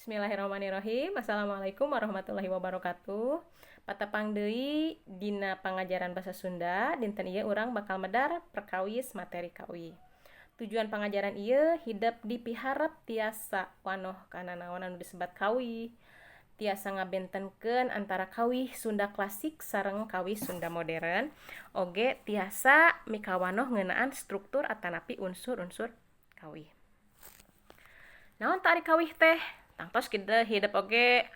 Bismillahirrahmanirrahim. Assalamualaikum warahmatullahi wabarakatuh. Patepang deui dina pangajaran basa Sunda, dinten ieu urang bakal medar perkawis materi kawi. Tujuan pangajaran ieu hidup dipiharap tiasa wanoh kana naon anu disebat kawi. Tiasa ngabentenkeun antara kawi Sunda klasik sareng kawi Sunda modern. Oge tiasa mikawanoh ngeunaan struktur atanapi unsur-unsur kawi. Naon tah ari kawih teh? Tangtos kita hidup oge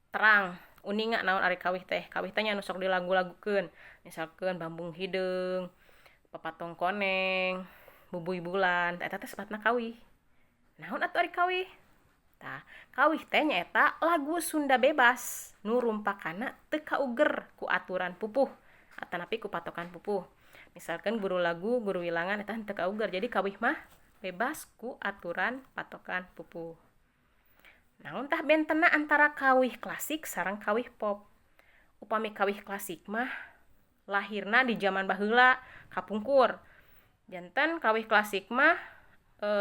terang uninga naon ari kawih teh. Kawih teh nya nu sok dilagu-lagukeun. Misalkeun bambung hideung, pepatong koneng, bubuy bulan, eta teh sebatna kawih. Naon atuh ari kawih? Tah, kawih teh nyaeta lagu Sunda bebas nu rumpakana teu kauger ku aturan pupuh atanapi ku patokan pupuh. Misalkan guru lagu, guru wilangan eta teu kauger. Jadi kawih mah bebas ku aturan patokan pupuh. Naon tah bentena antara kawih klasik sareng kawih pop. Upami kawih klasik mah lahirna di zaman baheula kapungkur. Janten kawih klasik mah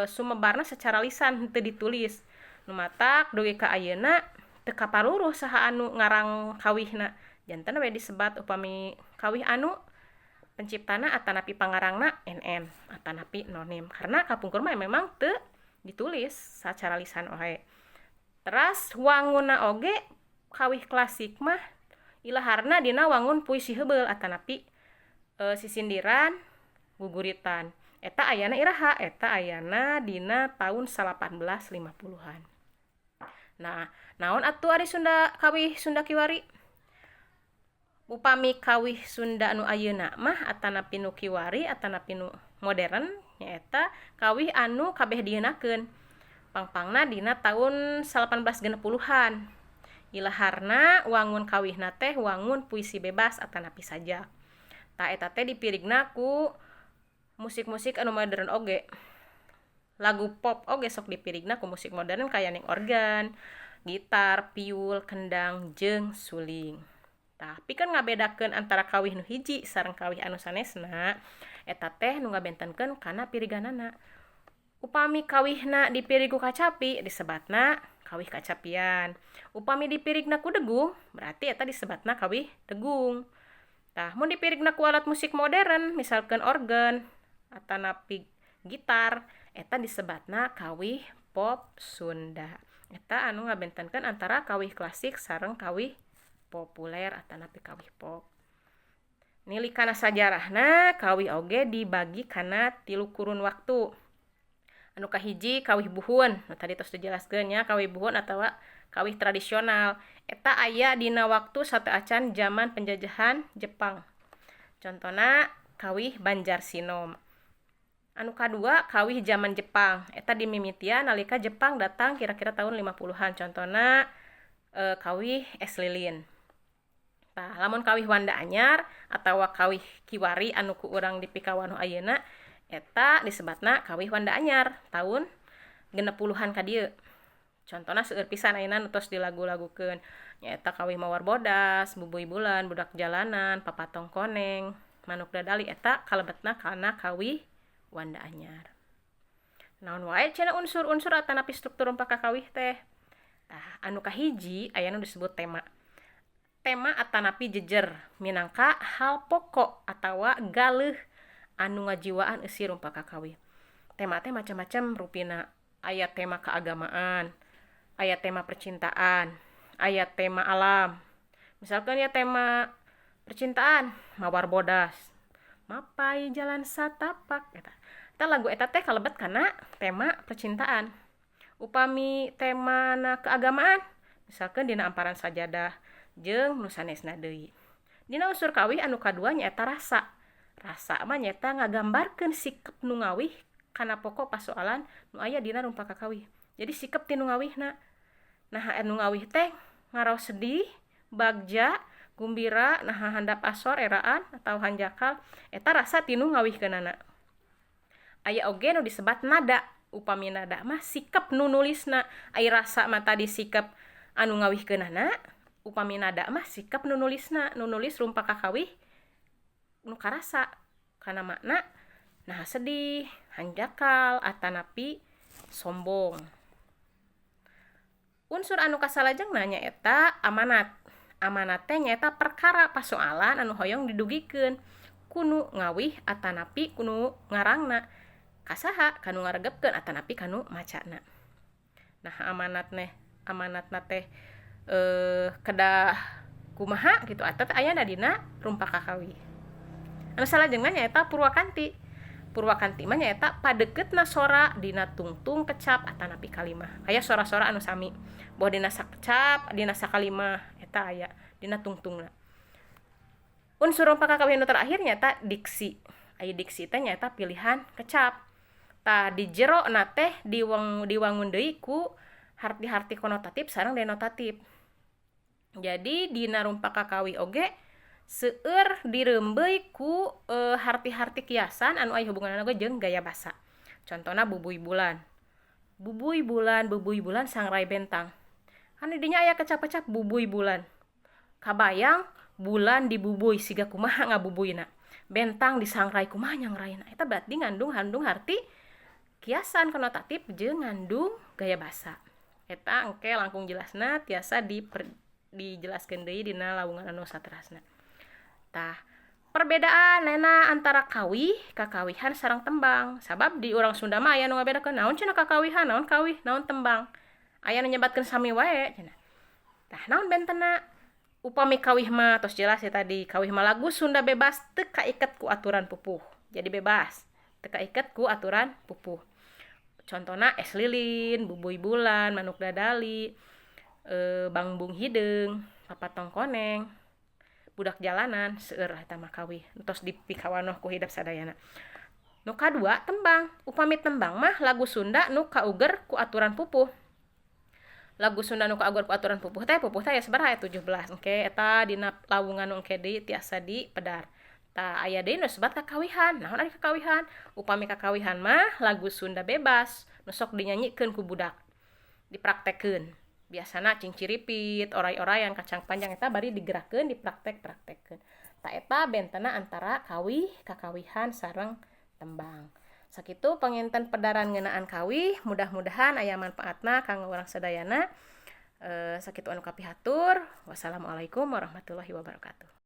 sumebarna secara lisan teu ditulis. Nu matak dugi ka ayeuna teu kaparuruh saha anu ngarang kawihna. Janten we disebat upami kawih anu penciptana atanapi pangarangna NN atanapi nonim. Karena kapungkur mah memang teu ditulis secara lisan wae. Teras wangunna oge kawih klasik mah ilaharna dina wangun puisi heubeul atanapi sisindiran guguritan. Eta ayana iraha? Eta ayana dina tahun 1850-an. Nah, naon atuh ari kawih Sunda kiwari? Upami kawih Sunda anu ayeuna mah atanapi nu kiwari atanapi nu modern nyaeta kawih anu kabeh dieunakeun. Pangpangna dina tahun 1860-an. Ilaharna wangun kawihna teh wangun puisi bebas atanapi sajak. Tah eta teh dipirigna ku musik-musik anu modern oge. Lagu pop oge sok dipirigna ku musik modern kaya ning organ, gitar, piul, kendang, jeung suling. Tapi kan ngabedakeun antara kawih nu hiji sareng kawih anu sanesna, eta teh nu ngabentenkeun kana piriganana. Upami kawihna dipirig ku kacapi disebatna kawih kacapian. Upami dipirigna ku degung berarti eta disebatna kawih degung. Tah mun dipirigna ku alat musik modern misalkeun organ atanapi gitar eta disebatna kawih pop Sunda. Eta anu ngabentenkeun antara kawih klasik sareng kawih populer atanapi kawih pop. Nilikana sajarahna kawih oge dibagi kana 3 kurun waktu. Anu kahiji kawih buhun, nu tadi tos dijelaskeun nya kawih buhun atawa kawih tradisional. Eta aya dina waktu sateuacan zaman penjajahan Jepang. Contona kawih Banjarsinom. Anu kadua kawih zaman Jepang. Eta dimimitian nalika Jepang datang kira-kira tahun 50-an. Contona kawih es lilin. Tah, lamun kawih Wanda Anyar atawa kawih kiwari anu ku urang dipikawanoh ayeuna eta disebatna kawih Wanda Anyar tahun 60-an ka dieu. Contona seueur pisan ayeuna nu tos dilagu-lagukeun nyaeta kawih Mawar Bodas, Bubuy Bulan, Budak Jalanan, Papatong Koneng, Manuk Dadali eta kalebetna kana kawih Wanda Anyar. Naon wae cenah unsur-unsur atanapi struktur umpaka kawih teh? Tah, anu kahiji aya nu disebut tema. Tema atanapi jejer minangka hal pokok atawa galeuh anu ngajiwaan eusi rumpaka kawih. Tema teh macam-macam rupina. Aya tema keagamaan, aya tema percintaan, aya tema alam. Misalkan ya tema percintaan, Mawar Bodas, Mapai Jalan Satapak eta. Eta lagu eta teh kalebet kana tema percintaan. Upami temana keagamaan, misalkan dina amparan sajadah jeung nu sanesna deui. Dina unsur kawih anu kadua nyaeta rasa. Rasa mah nyaeta ngagambarkeun sikep nu ngawih kana pokok pasoalan nu aya dina rumpaka kawih. Jadi sikep ti nu ngawihna. Nah, anu ngawih teh ngaraos sedih, bagja, gumbira, nah handap asor eraan atau hanjakal eta rasa ti nu ngawihkeunana. Aya oge nu disebat nada. Upami nada mah sikep nu nulisna. Ai rasa mah tadi sikep anu ngawihkeunana, upami nada mah sikep nu nulisna. Nu nulis rumpaka kawih nu karasa kana makna nah sedih, hanjakal, atanapi sombong. Unsur anu kasalajengna nyaeta amanat. Amanat teh nyaeta perkara pasoalan anu hoyong didugikeun kunu ngawih atanapi kunu ngarangna. Kasaha kanu ngaregepkeun atanapi kanu macana. Nah, amanatna teh kedah kumaha gitu eta teh aya dina rumpaka kawih. Anu salajengna nyaeta purwakanti. Purwakanti mah nyaeta padekeutna sora dina tungtung kecap atanapi kalimah. Aya sora-sora anu sami. Boh dina sakecap, dina sakalimah eta aya dina tungtungna. Unsur rumpaka kawih anu terakhir nyaeta diksi. Aya diksi teh nyaeta pilihan kecap. Tah di jero na teh diwangun deui ku harti-harti konotatif sareng denotatif. Jadi dina rumpaka kawih oge seueur dirembeuy ku harti-harti kiasan anu aya hubunganna oge jeung gaya basa. Contona bubuy bulan. Bubuy bulan sangrai bentang. Kan didinya aya kecap-kecap bubuy bulan. Kabayang bulan dibubuy siga kumaha ngabubuyna. Bentang disangrai kumaha nyangraina. Eta berarti ngandung harti kiasan konotatif jeung ngandung gaya basa. Eta engke langkung jelasna tiasa dijelaskeun deui dina lawungan anu saterasna. Tah, perbedaan nena antara kawih, kakawihan sareng tembang. Sabab di urang Sunda mah aya nu ngabedakeun naon cenah kakawihan, naon kawih, naon tembang. Aya nu nyebatkeun sami wae cenah. Tah, naon bentenna? Upami kawih mah tos jelas ya tadi, kawih mah lagu Sunda bebas teu kaiket ku aturan pupuh. Jadi bebas, teu kaiket ku aturan pupuh. Contona es lilin, bubuy bulan, manuk dadali, bangbung hideung, papatong koneng, budak jalanan seueur eta mah kawih entos dipikawanoh ku hidup sadayana. Nu kadua tembang. Upami tembang mah lagu Sunda nu kauger ku aturan pupuh. Lagu Sunda nu kauger ku aturan pupuh teh ya sabaraha 17. Engke eta dina lawungan nu engke deui tiasa dipedar. Tah aya deui nu sebat kakawihan. Naon ari kakawihan? Upami kakawihan mah lagu Sunda bebas nu sok dinyanyikeun ku budak. Dipraktekkeun. Biasana cinciripit, oray-orayan, kacang panjang eta bari digerakkeun, dipraktek-praktekkeun. Tah eta bentena antara kawih, kakawihan sareng tembang. Sakitu panginten pedaran ngeunaan kawih, mudah-mudahan aya manfaatna kanggo urang sadayana. Sakitu anu kapihatur. Wassalamualaikum warahmatullahi wabarakatuh.